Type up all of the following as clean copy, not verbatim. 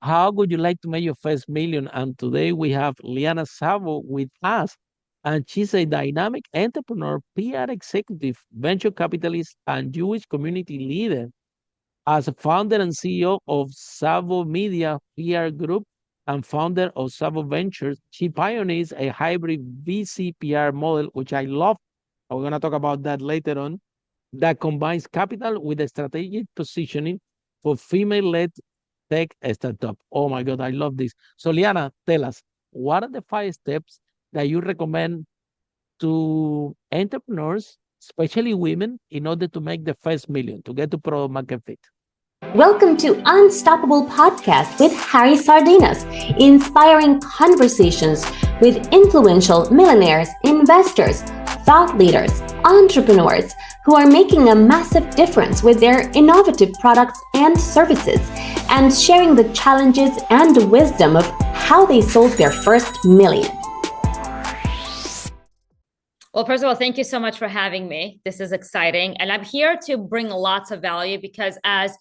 how would you like to make your first million? And today we have Liana Zavo with us. And she's a dynamic entrepreneur, PR executive, venture capitalist, and Jewish community leader. As a founder and CEO of ZavoMedia PR Group and founder of ZavoVentures, she pioneers a hybrid VCPR model, which I love. We're going to talk about that later on, that combines capital with a strategic positioning for female-led tech startup. Oh my God, I love this. So Liana, tell us, what are the 5 steps that you recommend to entrepreneurs, especially women, in order to make the first million, to get to product market fit? Welcome to Unstoppable Podcast with Harry Sardinas, inspiring conversations with influential millionaires, investors, thought leaders, entrepreneurs who are making a massive difference with their innovative products and services, and sharing the challenges and wisdom of how they sold their first million. Well, first of all, thank you so much for having me. This is exciting. And I'm here to bring lots of value because as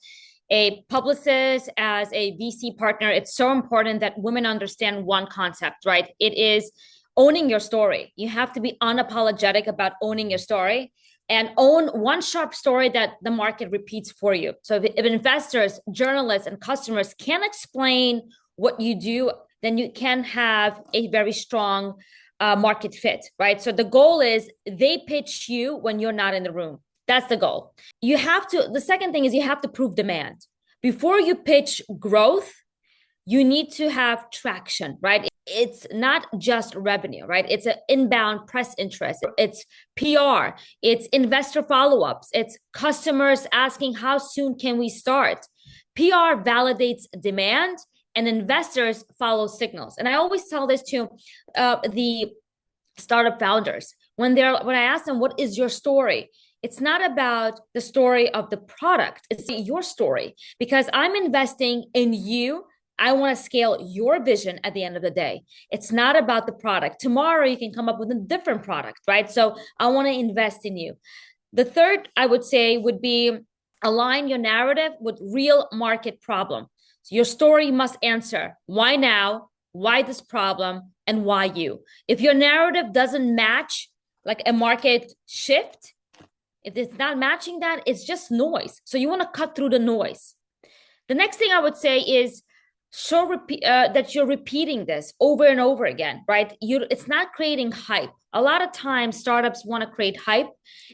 a publicist, as a VC partner, it's so important that women understand one concept, right? It is owning your story. You have to be unapologetic about owning your story and own one sharp story that the market repeats for you. So if investors, journalists, and customers can explain what you do, then you can have a very strong market fit, right? So the goal is they pitch you when you're not in the room. That's the goal. The second thing is you have to prove demand. Before you pitch growth, you need to have traction, right? It's not just revenue, right? It's an inbound press interest. It's PR. It's investor follow-ups. It's customers asking, how soon can we start? PR validates demand and investors follow signals. And I always tell this to the startup founders. When I ask them, what is your story? It's not about the story of the product. It's your story because I'm investing in you. I want to scale your vision at the end of the day. It's not about the product. Tomorrow you can come up with a different product, right? So I want to invest in you. The third, I would say, would be align your narrative with real market problem. So your story must answer why now, why this problem, and why you. If your narrative doesn't match like a market shift, if it's not matching that, it's just noise. So you want to cut through the noise. The next thing I would say is that you're repeating this over and over again, right? It's not creating hype. A lot of times startups want to create hype,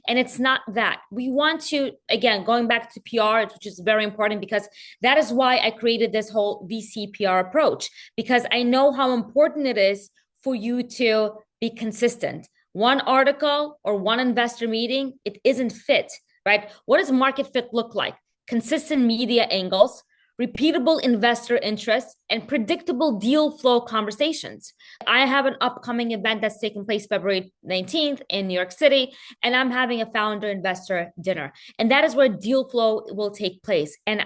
and it's not that. We want to, again, going back to PR, which is very important because that is why I created this whole VCPR approach, because I know how important it is for you to be consistent. One article or one investor meeting, it isn't fit, right? What does market fit look like? Consistent media angles, repeatable investor interest, and predictable deal flow conversations. I have an upcoming event that's taking place February 19th in New York City, and I'm having a founder investor dinner. And that is where deal flow will take place. And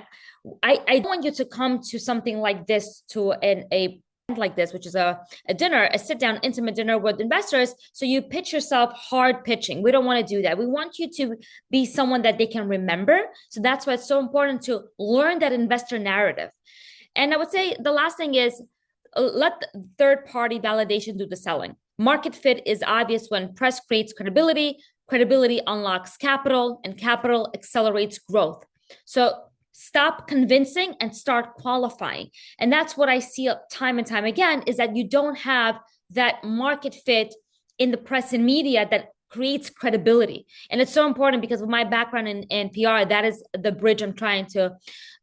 I don't want you to come to something like this, to a like this, which is a dinner, a sit-down intimate dinner with investors. So you pitch yourself hard pitching. We don't want to do that. We want you to be someone that they can remember. So that's why it's so important to learn that investor narrative. And I would say the last thing is let third-party validation do the selling. Market fit is obvious when press creates credibility, credibility unlocks capital, and capital accelerates growth. So stop convincing and start qualifying. And that's what I see time and time again, is that you don't have that market fit in the press and media that creates credibility. And it's so important because of my background in PR, that is the bridge I'm trying to,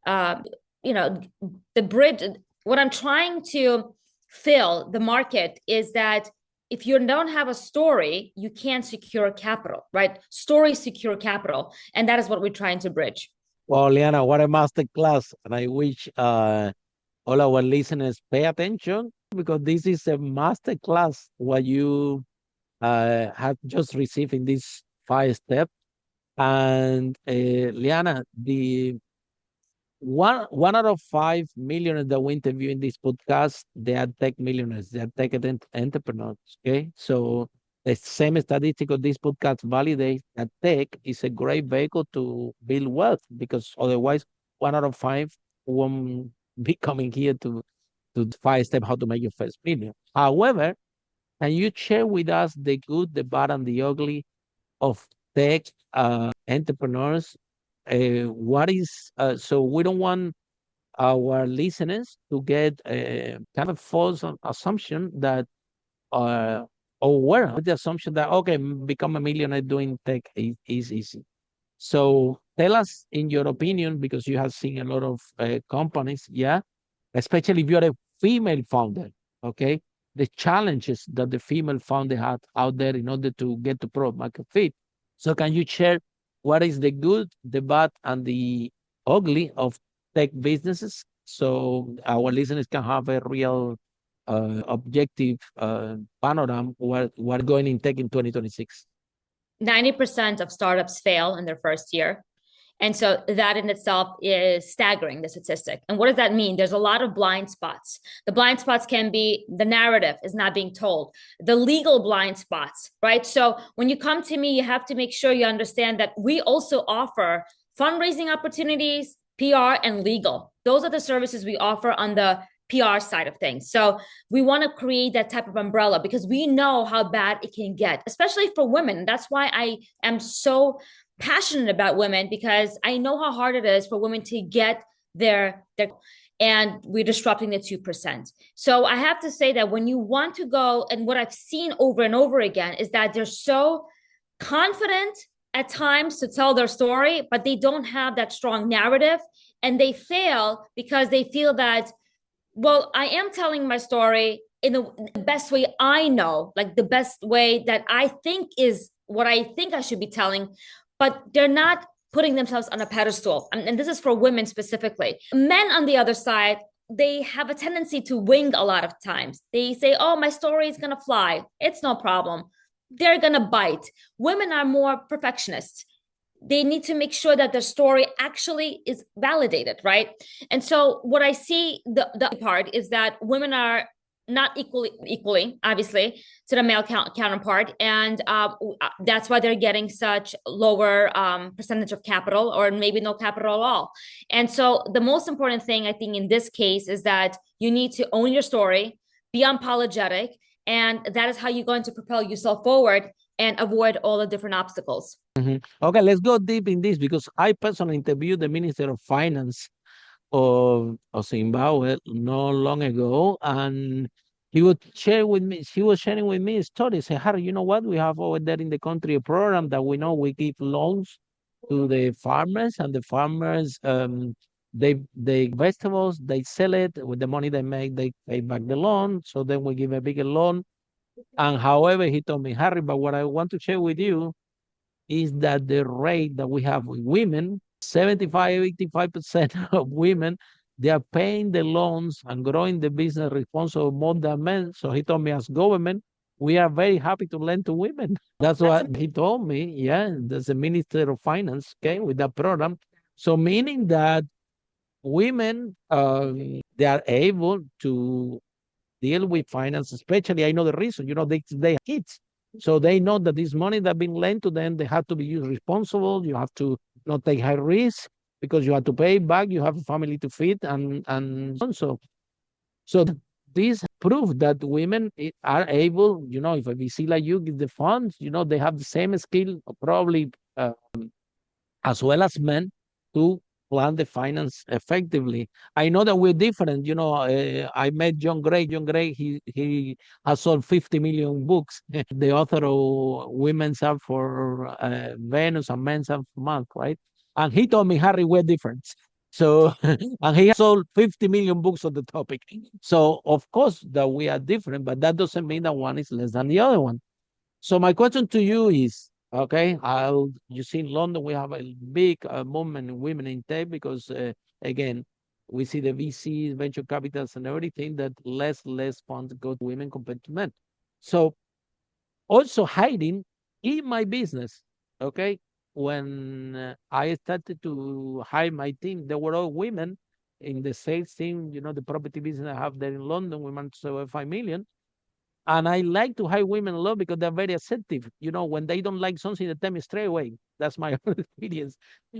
the bridge, what I'm trying to fill the market is that if you don't have a story, you can't secure capital, right? Stories secure capital. And that is what we're trying to bridge. Well, Liana, what a master class. And I wish all our listeners pay attention because this is a master class what you have just received in this 5 steps. And Liana, the one out of 5 millionaires that we interview in this podcast, they are tech millionaires, they are tech entrepreneurs. Okay. So the same statistic of this podcast validates that tech is a great vehicle to build wealth because otherwise 1 out of 5 won't be coming here to 5 steps how to make your first million. However, can you share with us the good, the bad, and the ugly of tech entrepreneurs? What is so we don't want our listeners to get a kind of false assumption that or were the assumption that okay, become a millionaire doing tech is easy. So tell us, in your opinion, because you have seen a lot of companies, yeah, especially if you're a female founder, okay, the challenges that the female founder had out there in order to get to product market fit. So can you share what is the good, the bad, and the ugly of tech businesses so our listeners can have a real objective panorama what going in tech in 2026? 90% of startups fail in their first year. And so that in itself is staggering, the statistic. And what does that mean? There's a lot of blind spots. The blind spots can be the narrative is not being told, the legal blind spots, right? So when you come to me, you have to make sure you understand that we also offer fundraising opportunities, PR, and legal. Those are the services we offer on the PR side of things. So we want to create that type of umbrella because we know how bad it can get, especially for women. That's why I am so passionate about women, because I know how hard it is for women to get their and we're disrupting the 2%. So I have to say that when you want to go, and what I've seen over and over again is that they're so confident at times to tell their story, but they don't have that strong narrative, and they fail because they feel that, well, I am telling my story in the best way I know, like the best way that I think is what I think I should be telling, but they're not putting themselves on a pedestal. And this is for women specifically. Men, on the other side, they have a tendency to wing a lot of times. They say, oh, my story is going to fly. It's no problem. They're going to bite. Women are more perfectionists. They need to make sure that their story actually is validated, right? And so what I see the part is that women are not equally, obviously, to the male counterpart, and that's why they're getting such lower percentage of capital, or maybe no capital at all. And so the most important thing I think in this case is that you need to own your story, be unapologetic, and that is how you're going to propel yourself forward and avoid all the different obstacles. Okay, let's go deep in this because I personally interviewed the Minister of Finance of Zimbabwe not long ago, and she was sharing with me stories. Say, Harry, you know what? We have over there in the country a program that we know we give loans to the farmers, and the farmers they vegetables, they sell it with the money they make, they pay back the loan. So then we give a bigger loan. And however, he told me, Harry, but what I want to share with you is that the rate that we have with women, 75, 85% of women, they are paying the loans and growing the business responsible more than men. So he told me, as government, we are very happy to lend to women. That's what he told me. Yeah, there's a Minister of Finance, okay, with that program. So meaning that women, they are able to deal with finance, especially I know the reason, they have kids. So they know that this money that been lent to them, they have to be used responsible. You have to not take high risk because you have to pay back. You have a family to feed and so this proof that women are able, if a VC like you give the funds, they have the same skill, probably as well as men, to plan the finance effectively. I know that we're different. I met John Gray. John Gray, he has sold 50 million books. The author of Women's Up for Venus and Men's Up for Month, right? And he told me, Harry, we're different. So, and he has sold 50 million books on the topic. So, of course, that we are different, but that doesn't mean that one is less than the other one. So my question to you is, okay, you see in London, we have a big movement in women in tech because, again, we see the VCs, venture capitals and everything that less funds go to women compared to men. So also hiding in my business, okay, when I started to hire my team, there were all women in the sales team, the property business I have there in London, we managed to sell 5 million. And I like to hire women a lot because they're very assertive. When they don't like something, they tell me straight away. That's my own experience.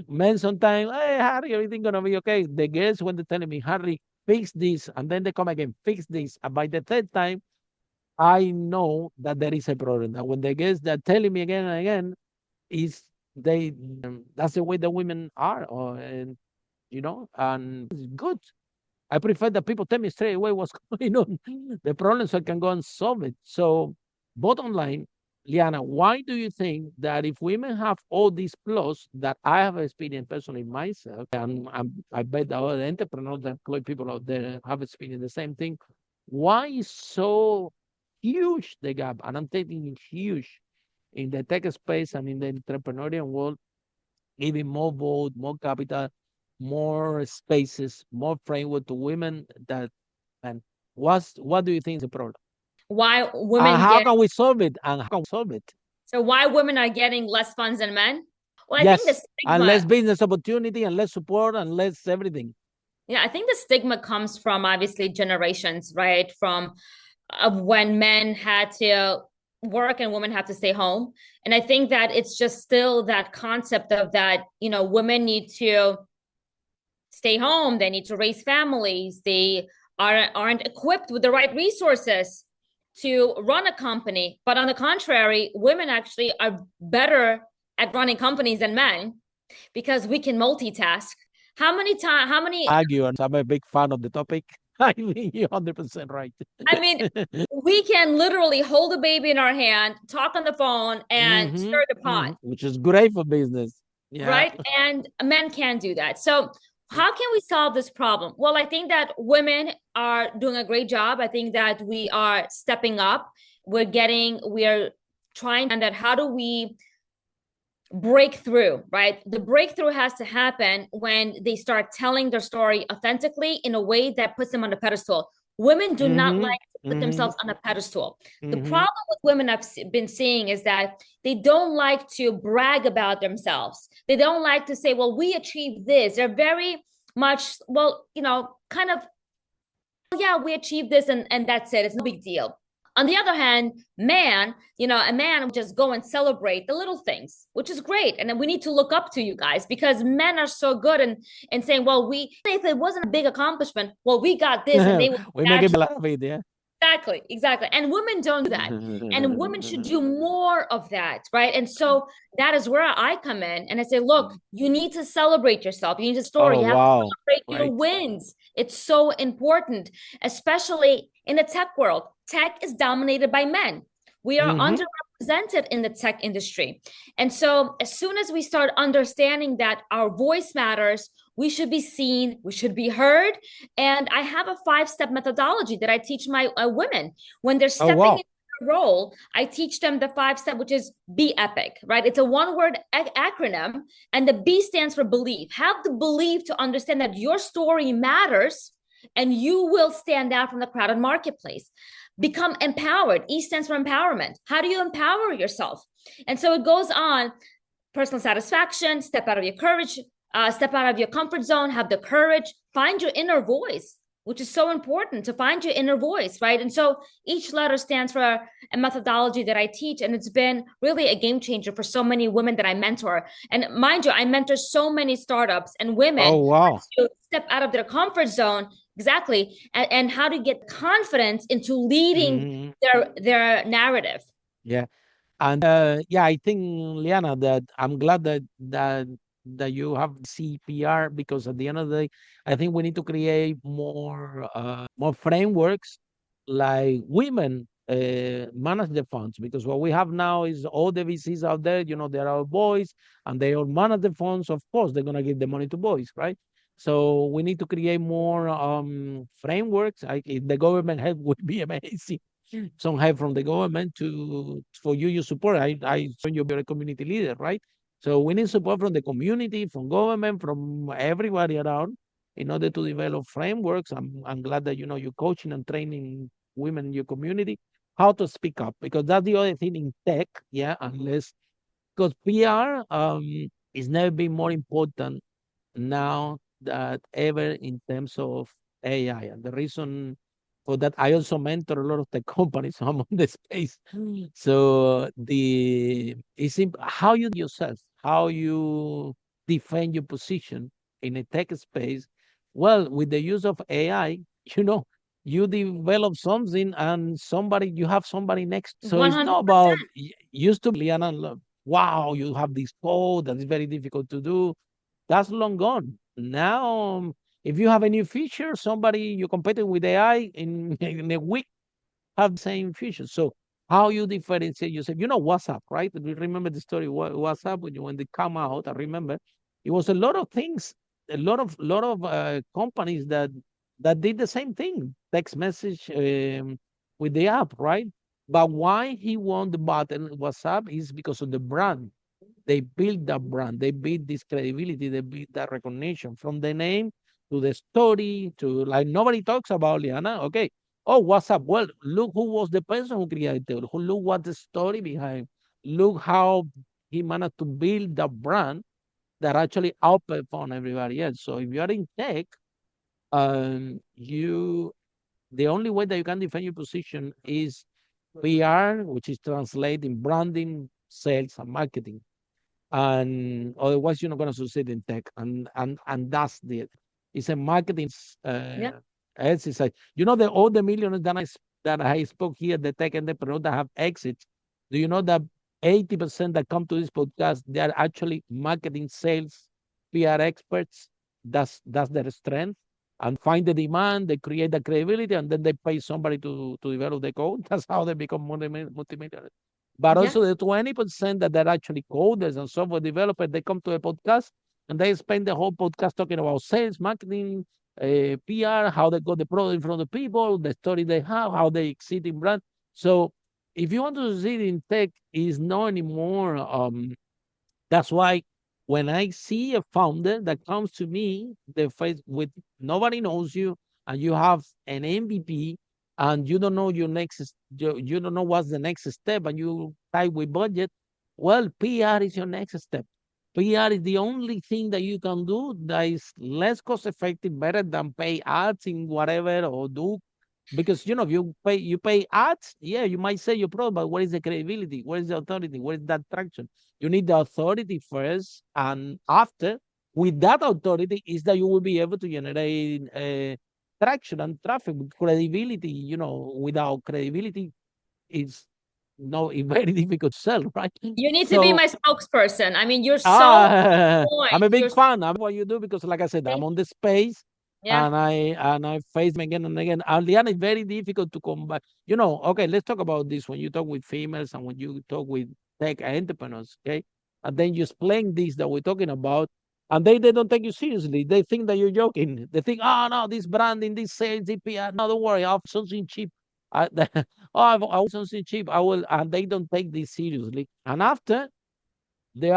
Men sometimes, hey, Harry, everything gonna be okay. The girls, when they're telling me, Harry, fix this, and then they come again, fix this. And by the third time, I know that there is a problem. That when they guess they're telling me again and again, is they that's the way the women are, or and and it's good. I prefer that people tell me straight away what's going on, the problem, so I can go and solve it. So, bottom line, Liana, why do you think that if women have all these plus that I have experienced personally myself, and I bet the other entrepreneurs that employ people out there have experienced the same thing, why is so huge the gap? And I'm taking it huge in the tech space and in the entrepreneurial world, giving more vote, more capital, more spaces, more framework to women. And what do you think is the problem? Why And women how get can we solve it? And how can we solve it? so why women are getting less funds than men? Well, I think the Yes, and less stigma, business opportunity and less support and less everything. yeah, I think the stigma comes from obviously generations, right? From of when men had to work and women have to stay home. And I think that it's just still that concept of that, women need to stay home, they need to raise families, they aren't equipped with the right resources to run a company. But on the contrary, women actually are better at running companies than men because we can multitask. How many Argue, and I'm a big fan of the topic. I think you're 100% right. I mean, we can literally hold a baby in our hand, talk on the phone, and stir the pot, Which is great for business. Yeah. right? And men can't do that. So, how can we solve this problem? Well, I think that women are doing a great job. I think that we are stepping up. We are trying, and that how do we break through, right? The breakthrough has to happen when they start telling their story authentically in a way that puts them on a pedestal. Women do not like to put themselves on a pedestal. The problem with women I've been seeing is that they don't like to brag about themselves. They don't like to say, well, we achieved this. They're very much, well, kind of, yeah, we achieved this and that's it. It's no big deal. On the other hand, a man will just go and celebrate the little things, which is great. And then we need to look up to you guys because men are so good in saying, well, if it wasn't a big accomplishment, well, we got this, and they will we make it a lot of it, yeah. Exactly. And women don't do that. And women should do more of that, right? And so that is where I come in and I say, look, you need to celebrate yourself. You need to story. Oh, You have wow. to celebrate Right. your wins. It's so important, especially in the tech world. Tech is dominated by men. We are underrepresented in the tech industry. And so as soon as we start understanding that our voice matters, we should be seen, we should be heard. And I have a 5-step methodology that I teach my women when they're stepping into the role. I teach them the 5-step, which is B.E.P.I.C, right? It's a one-word acronym, and the B stands for believe. Have the belief to understand that your story matters and you will stand out from the crowded marketplace. Become empowered. E stands for empowerment. How do you empower yourself? And so it goes on: personal satisfaction, step out of your courage, step out of your comfort zone, have the courage, find your inner voice, which is so important, to find your inner voice, right? And so each letter stands for a methodology that I teach, and it's been really a game changer for so many women that I mentor. And mind you, I mentor so many startups and women to step out of their comfort zone. Exactly. And how to get confidence into leading their narrative. Yeah. And I think, Liana, that I'm glad that you have CPR, because at the end of the day, I think we need to create more frameworks like women manage the funds, because what we have now is all the VCs out there, there are boys and they all manage the funds. Of course, they're gonna give the money to boys, right? So we need to create more frameworks. If the government help would be amazing. Some help from the government for you support. I you're a community leader, right? So we need support from the community, from government, from everybody around, in order to develop frameworks. I'm glad that you're coaching and training women in your community how to speak up, because that's the other thing in tech, yeah. Unless because PR is never been more important now that ever in terms of AI. And the reason for that, I also mentor a lot of tech companies, so I'm on the space. So how you yourself, how you defend your position in a tech space Well, with the use of AI, you know, you develop something and you have somebody next. So it's not 100%. about, used to be, Liana, wow, you have this code that is very difficult to do. That's long gone. Now, if you have a new feature, you competing with AI in a week, have the same features. So how you differentiate yourself? You know WhatsApp, right? Do you remember the story WhatsApp when they come out? I remember it was a lot of things, a lot of companies that did the same thing, text message with the app, right? But why he won the button WhatsApp is because of the brand. They build that brand, they build this credibility, they build that recognition from the name to the story to like nobody talks about Liana. Okay. Oh, what's up? Well, look who was the person who created it. Who look what the story behind. Look how he managed to build the brand that actually outperform everybody else. So if you are in tech, you the only way that you can defend your position is PR, which is translating branding, sales, and marketing, and otherwise you're not going to succeed in tech, and that's the it's a marketing Yeah. exercise. You know, the all the millionaires that I spoke here, the tech entrepreneurs that have exits, do you know that 80% that come to this podcast, they are actually marketing, sales, PR experts? That's their strength, and find the demand, they create the credibility, and then they pay somebody to develop the code. That's how they become multimillionaires. But Yeah. also the 20% that are actually coders and software developers, they come to a podcast and they spend the whole podcast talking about sales, marketing, PR, how they got the product in front of the people, the story they have, how they exceed in brand. So if you want to succeed in tech, is not anymore that's why when I see a founder that comes to me, the face with nobody knows you, and you have an MVP, and you don't know you don't know what's the next step, and you tight with budget. Well, PR is your next step. PR is the only thing that you can do that is less cost effective, better than pay ads in whatever or do, because you know you pay ads, yeah, you might say your product, but what is the credibility? What is the authority? What is that traction? You need the authority first, and after, with that authority, is that you will be able to generate traction and traffic. Credibility, you know, without credibility, is no, it's very difficult to sell, right? You need to be So my spokesperson. I mean, you're so on I'm point. a big fan. I'm what you do because, like I said, I'm Thank- on the space, yeah. and I face them again and again. And Liana, it's very difficult to come back. You know, okay, let's talk about this. When you talk with females and when you talk with tech entrepreneurs, okay, and then you explain this that we're talking about, and they don't take you seriously. They think that you're joking. They think, oh no, this branding, this sales, DPR. No, don't worry, I have something cheap. I, oh, I want something cheap. I will, and they don't take this seriously. And after they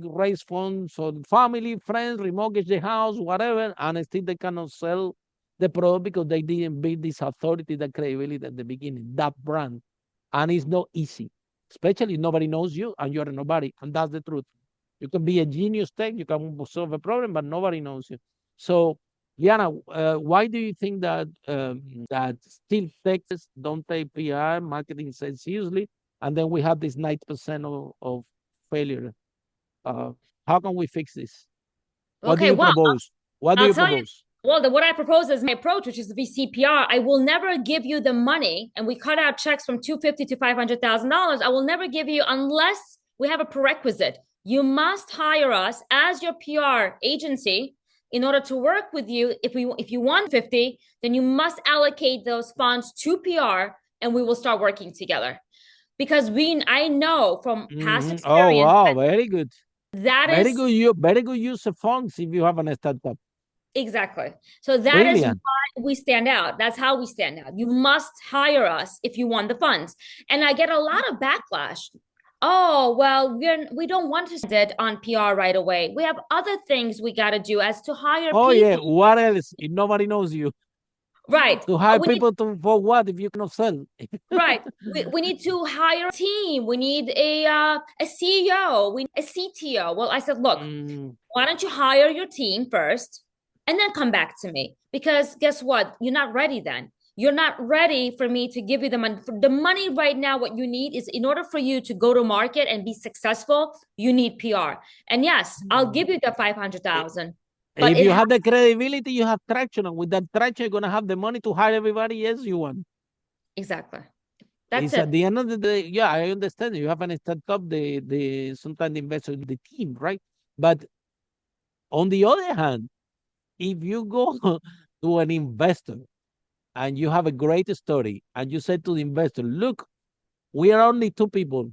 raise funds for family, friends, remortgage the house, whatever, and still they cannot sell the product because they didn't build this authority, that credibility at the beginning, that brand. And it's not easy, especially if nobody knows you and you're a nobody. And that's the truth. You can be a genius tech, you can solve a problem, but nobody knows you. So, Liana, why do you think that still techs don't take PR marketing sales seriously, and then we have this 90% of failure? Uh, how can we fix this? What do Okay. you Well, propose? What do I'll you tell you. propose? Well, what I propose is my approach, which is the VCPR. I will never give you the money, and we cut out checks from $250 to $500,000. I will never give you unless we have a prerequisite. You must hire us as your PR agency in order to work with you. If you want 50, then you must allocate those funds to PR, and we will start working together. Because I know from past Oh experience wow, very good. that Very is good. You very good use of funds if you have an startup. exactly. So that is Brilliant. why we stand out. That's how we stand out. You must hire us if you want the funds. And I get a lot of backlash. Oh, well, we don't want to spend it on PR right away. We have other things we got to do as to hire Oh yeah. people. What else? If nobody knows you, Right. to hire We need people for what if you cannot sell? right. We need to hire a team. We need a CEO. We need a CTO. Well, I said, look, why don't you hire your team first and then come back to me? Because guess what? You're not ready then. You're not ready for me to give you the money. The money right now, what you need is in order for you to go to market and be successful, you need PR. And yes, I'll give you the 500,000. But If it you have the credibility, you have traction, and with that traction, you're gonna have the money to hire everybody else you want. exactly. That's It's at it. the end of the day, yeah, I understand. You have an startup, the sometimes the investor, the team, right? But on the other hand, if you go to an investor and you have a great story, and you say to the investor, look, we are only two people,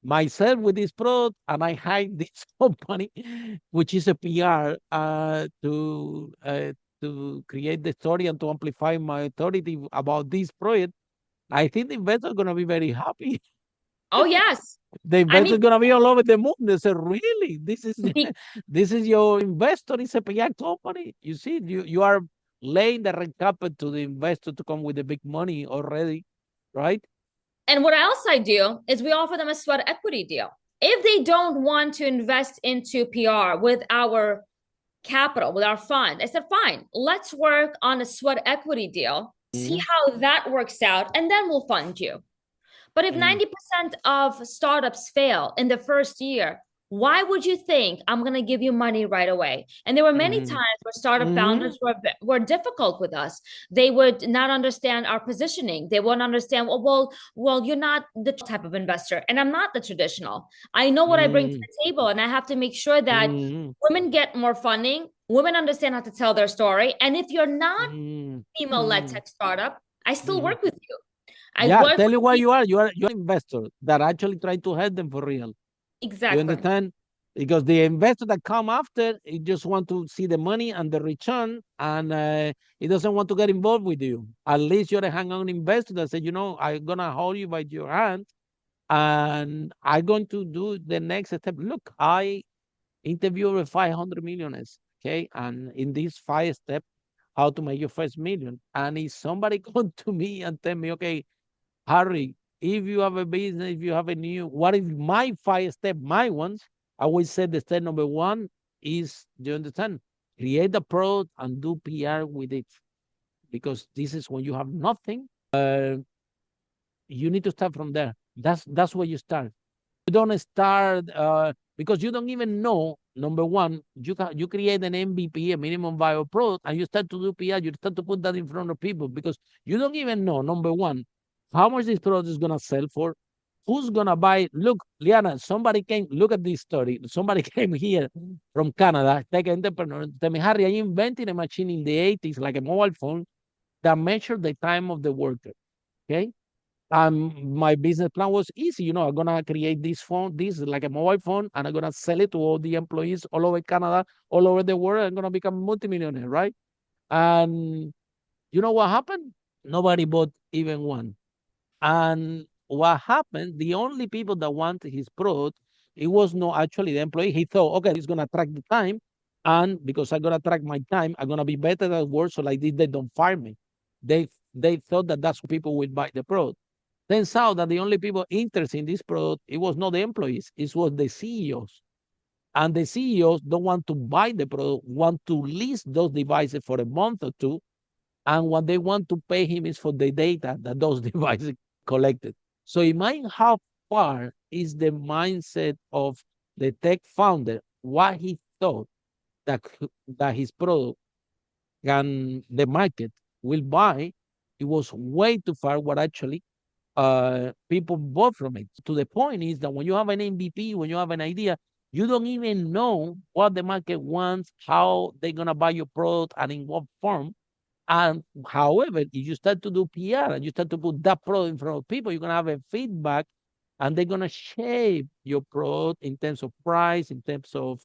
myself with this product, and I hired this company, which is a PR, to create the story and to amplify my authority about this project. I think the investor is gonna be very happy. Oh, yes. The I investor mean, is gonna be all over the moon. They say, really, this is be, this is your investor, it's a PR company. You see, you are laying the red carpet to the investor to come with the big money already, right? and what else I do is we offer them a sweat equity deal. If they don't want to invest into PR with our capital, with our fund, I said, fine, let's work on a sweat equity deal, see Mhm. how that works out, and then we'll fund you. But if Mm. 90% of startups fail in the first year, why would you think I'm going to give you money right away? And there were many Mhm. times where startup Mhm. founders were difficult with us. They would not understand our positioning. They wouldn't understand, well, you're not the type of investor, and I'm not the traditional. I know what I bring to Mhm. the table, and I have to make sure that Mhm. women get more funding, women understand how to tell their story. And if you're not Mhm. female-led Mhm. tech startup, I still Mhm. work with you. I Yeah, work tell with you what people. you are. You're an investor that actually try to help them for real. You Exactly. understand? Because the investor that come after, he just want to see the money and the return, and he doesn't want to get involved with you. At least you're a hang-on investor that said, I'm gonna hold you by your hand, and I'm going to do the next step. Look, I interview over 500 millionaires, okay, and in these 5 steps, how to make your first million. And if somebody come to me and tell me, okay, Harry, if you have a business, if you have a new, what if my 5 step, my ones, I will say the step number one is, do you understand? Create the product and do PR with it. Because this is when you have nothing, you need to start from there. That's where you start. You don't start because you don't even know. Number one, you create an MVP, a minimum viable product, and you start to do PR. You start to put that in front of people because you don't even know. Number one, how much this product is gonna sell for, who's gonna buy. Look, Liana, somebody came. Look at this story. Somebody came here from Canada, take an entrepreneur. Tell me, Harry, I invented a machine in the 80s, like a mobile phone, that measured the time of the worker. Okay, my business plan was easy. I'm gonna create this phone, this is like a mobile phone, and I'm gonna sell it to all the employees all over Canada, all over the world. I'm gonna become a multimillionaire, right? And you know what happened? Nobody bought even one. And what happened? The only people that wanted his product, it was not actually the employee. He thought, okay, he's gonna track the time, and because I'm gonna track my time, I'm gonna be better at work. So like this, they don't fire me. They thought that that's people will buy the product. Turns out that the only people interested in this product, it was not the employees, it was the CEOs. And the CEOs don't want to buy the product, want to lease those devices for a month or two. And what they want to pay him is for the data that those devices collected. So imagine how far is the mindset of the tech founder, what he thought that, that his product and the market will buy. It was way too far what actually people bought from it. To the point is that when you have an MVP, when you have an idea, you don't even know what the market wants, how they're gonna buy your product, and in what form. And however, if you start to do PR and you start to put that product in front of people, you're gonna have a feedback, and they're gonna shape your product in terms of price, in terms of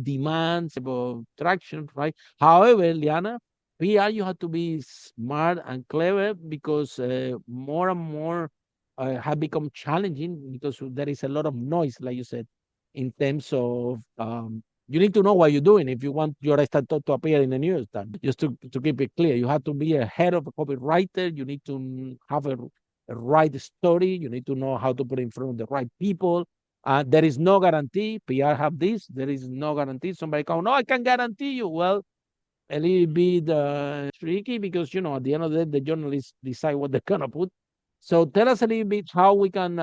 demands, of traction, right? However, Liana, PR, you have to be smart and clever because more and more have become challenging because there is a lot of noise, like you said, in terms of you need to know what you're doing if you want your startup to appear in the news. Just to keep it clear, you have to be a head of a copywriter. You need to have a right story. You need to know how to put it in front of the right people. There is no guarantee. PR have this. There is no guarantee. Somebody come, no, I can guarantee you. Well, a little bit tricky because at the end of the day, the journalists decide what they're gonna put. So tell us a little bit how we can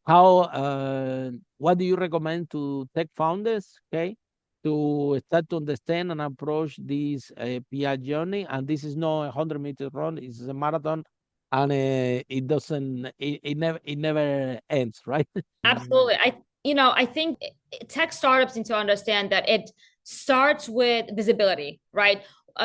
how what do you recommend to tech founders? Okay, to start to understand and approach this PR journey. And this is not a 100-meter run; it's a marathon, and it doesn't. It never ends, right? Absolutely. I think tech startups need to understand that it starts with visibility, right?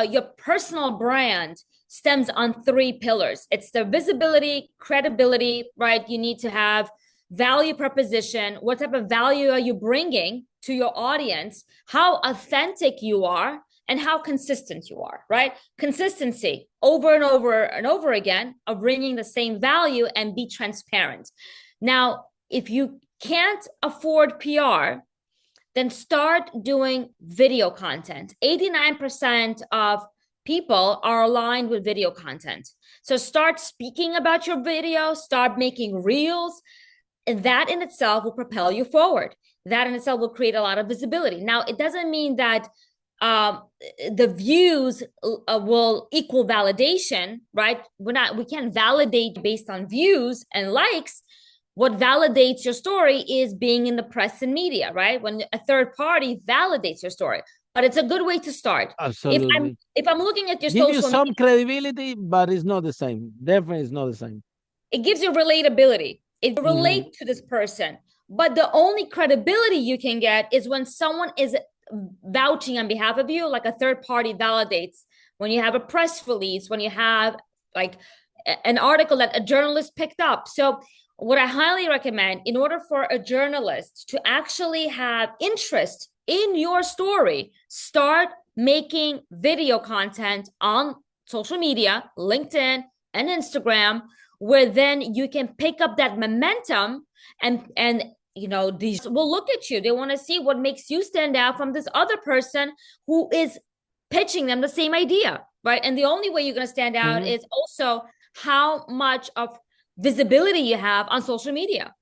Your personal brand stems on three pillars. It's the visibility, credibility, right? You need to have value proposition. What type of value are you bringing to your audience? How authentic you are, and how consistent you are, right? Consistency over and over and over again of bringing the same value and be transparent. Now, if you can't afford PR, then start doing video content. 89% of people are aligned with video content. So start speaking about your video, start making reels, and that in itself will propel you forward. That in itself will create a lot of visibility. Now, it doesn't mean that the views will equal validation, right? We can't validate based on views and likes. What validates your story is being in the press and media, right? When a third party validates your story. But it's a good way to start. Absolutely. If I'm looking at your Give you social some media, credibility, but it's not the same. Definitely, it's not the same. it gives you relatability. It relate to this person. But the only credibility you can get is when someone is vouching on behalf of you, like a third party validates. When you have a press release, when you have like an article that a journalist picked up. So what I highly recommend, in order for a journalist to actually have interest in your story, start making video content on social media, LinkedIn and Instagram, where then you can pick up that momentum, and these will look at you. They want to see what makes you stand out from this other person who is pitching them the same idea, right? And the only way you're going to stand out is also how much of visibility you have on social media.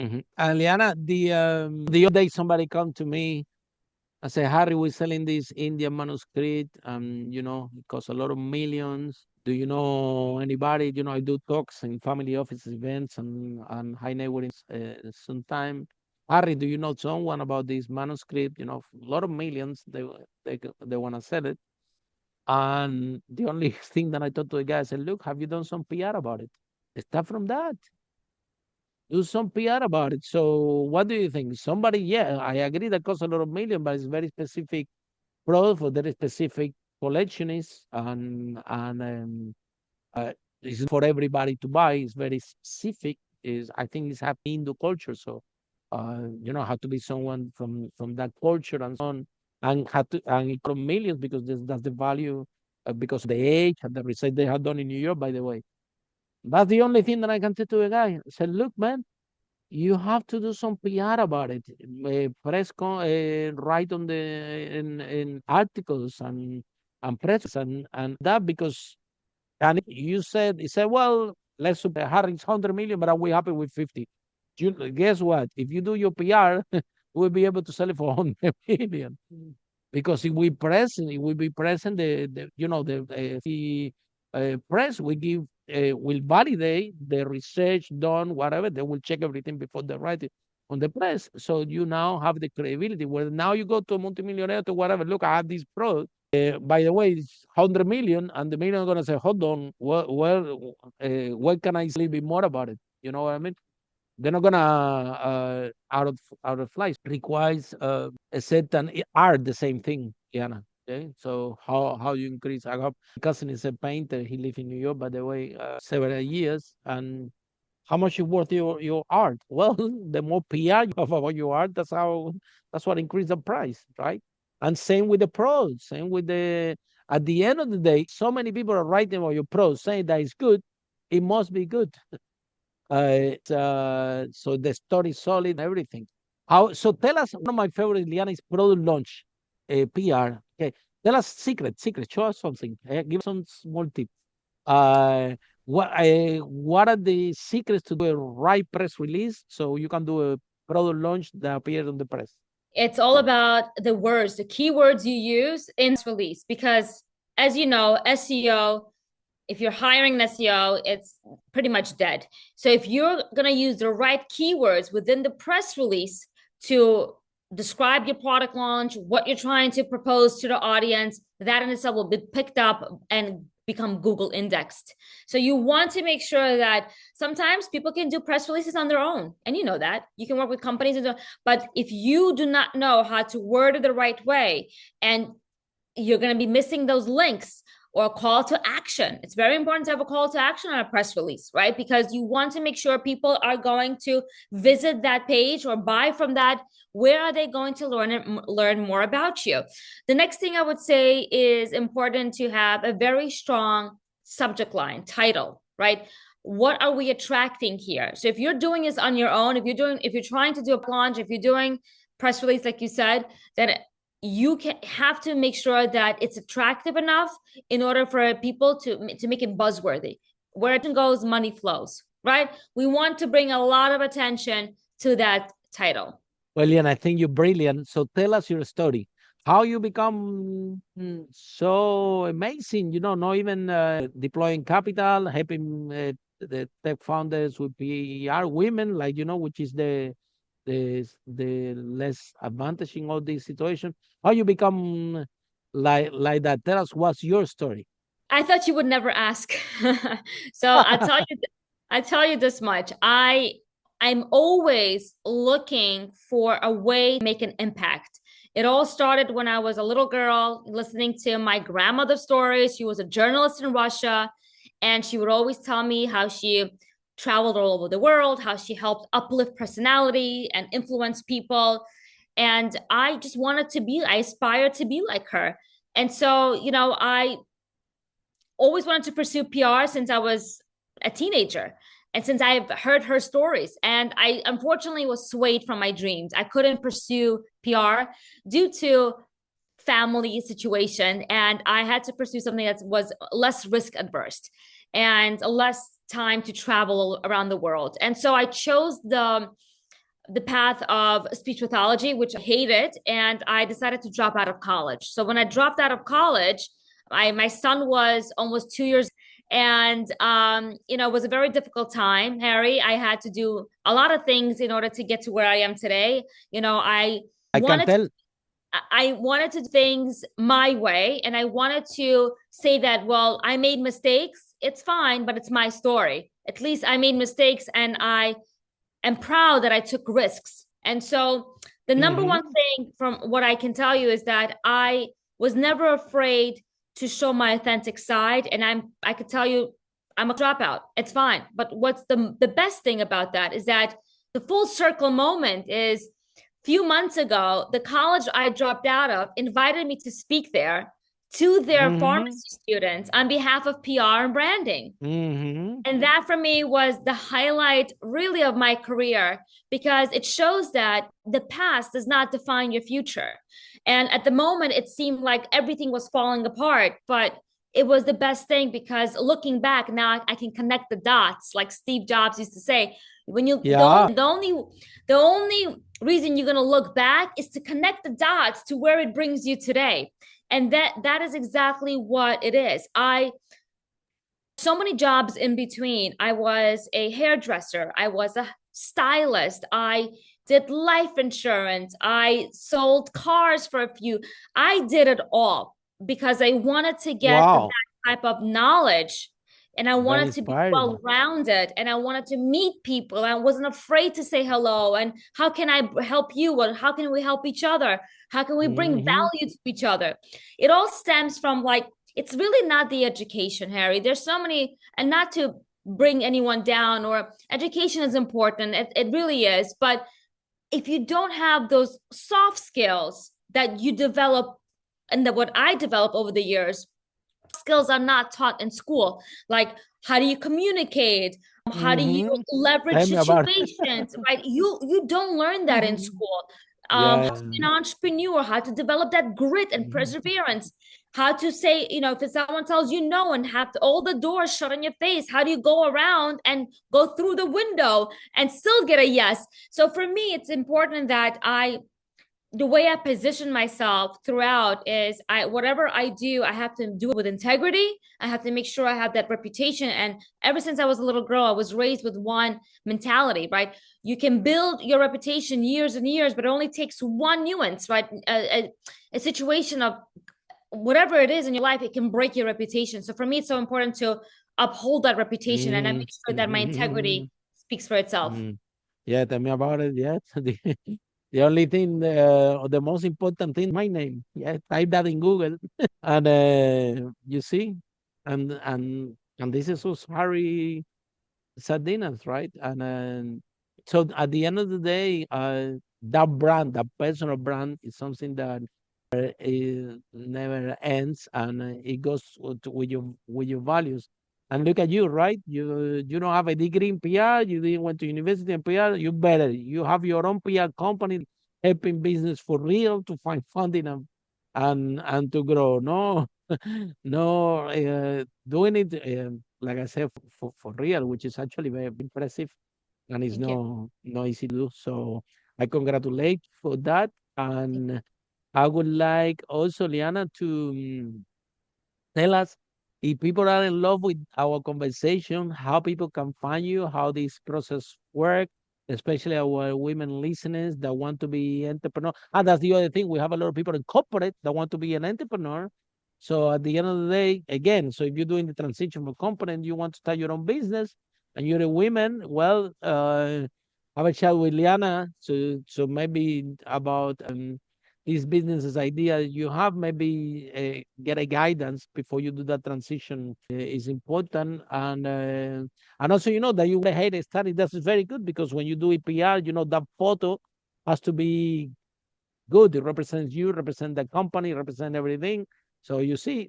And Liana, the other day somebody come to me and say, Harry, we're selling this Indian manuscript. It costs a lot of millions. Do you know anybody? I do talks in family office events and high networking sometime. Harry, do you know someone about this manuscript? A lot of millions. They want to sell it. And the only thing that I told to the guy, I said, look, have you done some PR about it? Start from that. Do some PR about it. So what do you think? Somebody, yeah, I agree that costs a lot of million, but it's very specific product for very specific collectionists, and it's for everybody to buy. It's very specific. I think it's happening in the culture. So have to be someone from that culture and so on, and it costs millions because that's the value, because of the age and the research they have done in New York, by the way. That's the only thing that I can tell to a guy. I said, look, man, you have to do some PR about it. Write on in articles and press and that, because and you said, he said, well, let's suppose Harry's 100 million, but are we happy with 50? Guess what? If you do your PR, we'll be able to sell it for 100 million. Because if we be present, the press we give will validate the research done, whatever. They will check everything before they write it on the press. So you now have the credibility. Where now you go to a multimillionaire to whatever, look, I have this product. By the way, it's 100 million, and the million are gonna say, hold on, what can I say a little bit more about it? You know what I mean? They're not gonna out of flies. Requires a certain art, the same thing, Diana. Okay, so how you increase? I have my cousin is a painter. He lives in New York, by the way, several years. And how much is worth your art? Well, the more PR you have about your art, that's what increase the price, right? And same with the pros. Same with the. At the end of the day, so many people are writing about your pros, saying that it's good. It must be good. So the story is solid, everything. So tell us, one of my favorite, Liana, is product launch, PR. Okay, tell us secret. Show us something. Give us some small tip. What are the secrets to do a right press release so you can do a product launch that appears on the press? It's all about the words, the keywords you use in this release, because as you know, SEO, if you're hiring an SEO, it's pretty much dead. So if you're going to use the right keywords within the press release to describe your product launch, what you're trying to propose to the audience, that in itself will be picked up and become Google indexed. So you want to make sure that sometimes people can do press releases on their own. And you know that. You can work with companies, but if you do not know how to word it the right way, and you're going to be missing those links or a call to action. It's very important to have a call to action on a press release, right? Because you want to make sure people are going to visit that page or buy from that. Where are they going to learn more about you? The next thing I would say is important to have a very strong subject line, title, right? What are we attracting here? So if you're doing this on your own, if you're trying to do a launch, if you're doing press release, like you said, then you have to make sure that it's attractive enough in order for people to make it buzzworthy. Where it goes, money flows, right? We want to bring a lot of attention to that title. Well, Liana, I think you're brilliant. So tell us your story. How you become so amazing, not even deploying capital, helping the tech founders with PR women, like, which is the less advantage in all these situations. How you become like that? Tell us what's your story. I thought you would never ask. So I tell you this much. I'm always looking for a way to make an impact. It all started when I was a little girl listening to my grandmother's stories. She was a journalist in Russia, and she would always tell me how she traveled all over the world, how she helped uplift personality and influence people. And I just I aspired to be like her. And so, I always wanted to pursue PR since I was a teenager. And since I've heard her stories, and I unfortunately was swayed from my dreams. I couldn't pursue PR due to family situation, and I had to pursue something that was less risk adverse and less time to travel around the world. And so I chose the path of speech pathology, which I hated, and I decided to drop out of college. So when I dropped out of college, my son was almost 2 years, and it was a very difficult time, Harry. I had to do a lot of things in order to get to where I am today. I wanted to do things my way, and I wanted to say that, well, I made mistakes. It's fine, but it's my story. At least I made mistakes, and I am proud that I took risks. And so the number one thing from what I can tell you is that I was never afraid to show my authentic side. And I could tell you, I'm a dropout. It's fine. But what's the best thing about that is that the full circle moment is few months ago, the college I dropped out of invited me to speak there to their pharmacy students on behalf of PR and branding. And that for me was the highlight really of my career, because it shows that the past does not define your future. And at the moment, it seemed like everything was falling apart, but it was the best thing, because looking back now, I can connect the dots, like Steve Jobs used to say. When you the only reason you're going to look back is to connect the dots to where it brings you today. And that is exactly what it is. So many jobs in between. I was a hairdresser. I was a stylist. I did life insurance. I sold cars for a few. I did it all because I wanted to get that type of knowledge, and I wanted to be well-rounded, and I wanted to meet people. I wasn't afraid to say hello. And how can I help you? Or how can we help each other? How can we bring value to each other? It all stems from, it's really not the education, Harry. There's so many, and not to bring anyone down, or education is important. It really is. But if you don't have those soft skills that you develop, and that what I developed over the years, skills are not taught in school. Like, how do you communicate? How do you leverage situations, right? You don't learn that in school. How to be an entrepreneur, how to develop that grit and perseverance, how to say, if someone tells you no and have all the doors shut on your face, how do you go around and go through the window and still get a yes? So for me, it's important that I the way I position myself throughout is whatever I do, I have to do it with integrity. I have to make sure I have that reputation. And ever since I was a little girl, I was raised with one mentality, right? You can build your reputation years and years, but it only takes one nuance, right? A situation of whatever it is in your life, it can break your reputation. So for me, it's so important to uphold that reputation, and I make sure that my integrity speaks for itself. Yeah, tell me about it. Yeah, the only thing, the most important thing, my name. Yeah, type that in Google, and you see, and this is who's Harry Sardinas, right? And so at the end of the day, that brand, that personal brand, is something that it never ends, and it goes with your values. And look at you, right? You don't have a degree in PR. You didn't went to university in PR. You better. You have your own PR company, helping business for real to find funding and to grow. No, no, doing it like I said for real, which is actually very impressive, and it's Thank you. no easy to do. So I congratulate for that, and I would like also, Liana, to tell us if people are in love with our conversation, how people can find you, how this process work, especially our women listeners that want to be entrepreneur. And that's the other thing. We have a lot of people in corporate that want to be an entrepreneur. So at the end of the day, again, so if you're doing the transition from company and you want to start your own business and you're a woman, well, have a chat with Liana. So maybe about these businesses idea you have, maybe get a guidance before you do that transition is important. And also, you know, that you hate a study, that's very good, because when you do EPR, you know, that photo has to be good. It represents you, represent the company, represent everything. So you see,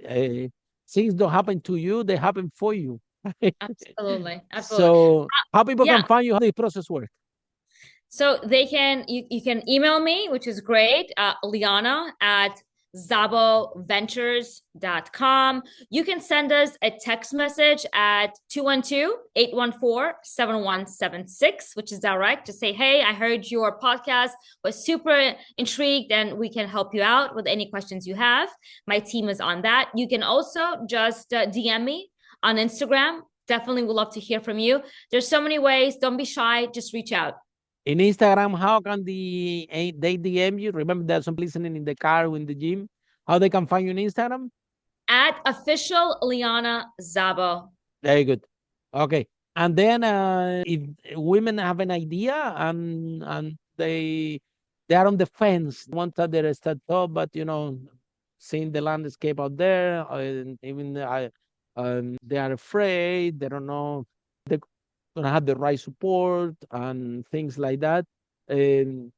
things don't happen to you, they happen for you. Absolutely. Absolutely. So how people Yeah. can find you, how the process work? So you can email me, which is great, Liana at ZavoVentures.com. You can send us a text message at 212-814-7176, which is direct, to say, hey, I heard your podcast, was super intrigued, and we can help you out with any questions you have. My team is on that. You can also just DM me on Instagram. Definitely would love to hear from you. There's so many ways. Don't be shy. Just reach out. In Instagram, how can they DM you? Remember, there's some listening in the car or in the gym. How they can find you on Instagram? At official Liana Zavo. Very good. Okay. And then if women have an idea and they are on the fence, want to their startup, but you know, seeing the landscape out there, and even they are afraid, they don't know they're gonna have the right support and things like that. And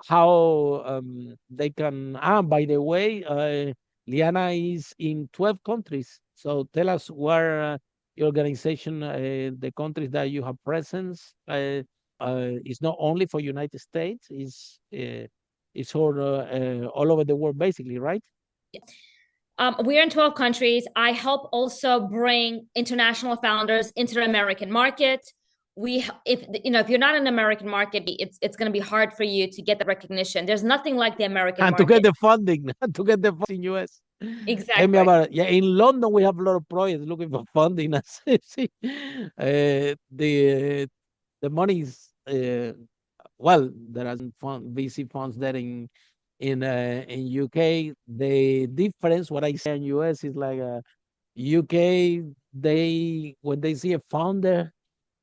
how they can by the way, Liana is in 12 countries. So tell us where your organization, the countries that you have presence, is not only for United States, is for all over the world, basically, right? We're in 12 countries. I help also bring international founders into the American market. If you're not in the American market, it's going to be hard for you to get the recognition. There's nothing like the American And to get market. the funding, to get the funding in US. Tell me Exactly. about it. Yeah, in London we have a lot of projects looking for funding. See, the money is well, there are some VC funds there in UK. The difference, what I say in US is like UK. They when they see a founder,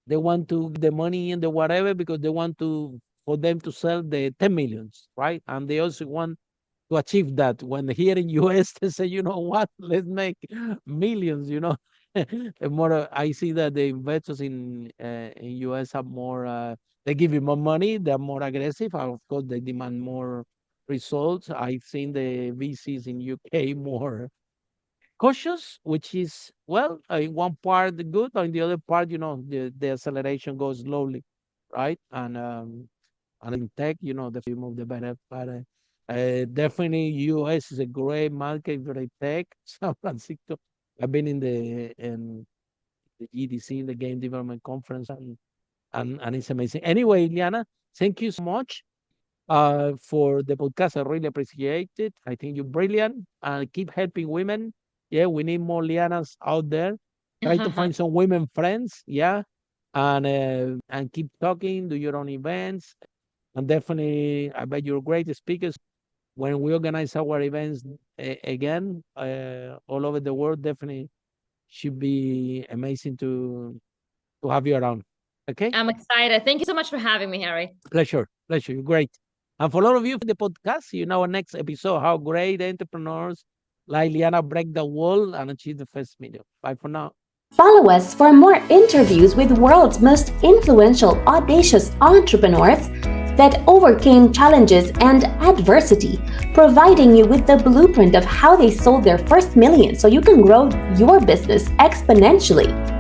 they want to give the money and the whatever because they want to for them to sell the 10 millions, right? And they also want to achieve that. When here in US they say, you know what, let's make millions, you know. And more, I see that the investors in US are more. They give you more money. They're more aggressive. And of course, they demand more results. I've seen the VCs in UK more cautious, which is well, in one part good, in the other part, you know, the acceleration goes slowly, right? And in tech, you know, the move the better. But definitely, US is a great market for tech. San Francisco. I've been in the GDC, the Game Development Conference, and it's amazing. Anyway, Liana, thank you so much. for the podcast. I really appreciate it. I think you're brilliant and keep helping women. Yeah, we need more Lianas out there. Try to find some women friends. Yeah, and keep talking. Do your own events, and definitely, I bet you're great speakers. When we organize our events again all over the world, definitely should be amazing to have you around. Okay. I'm excited. Thank you so much for having me, Harry. Pleasure. Pleasure. You're great. And for all of you for the podcast, see you in our next episode. How great entrepreneurs like Liana break the wall and achieve the first million. Bye for now. Follow us for more interviews with world's most influential, audacious entrepreneurs that overcame challenges and adversity, providing you with the blueprint of how they sold their first million so you can grow your business exponentially.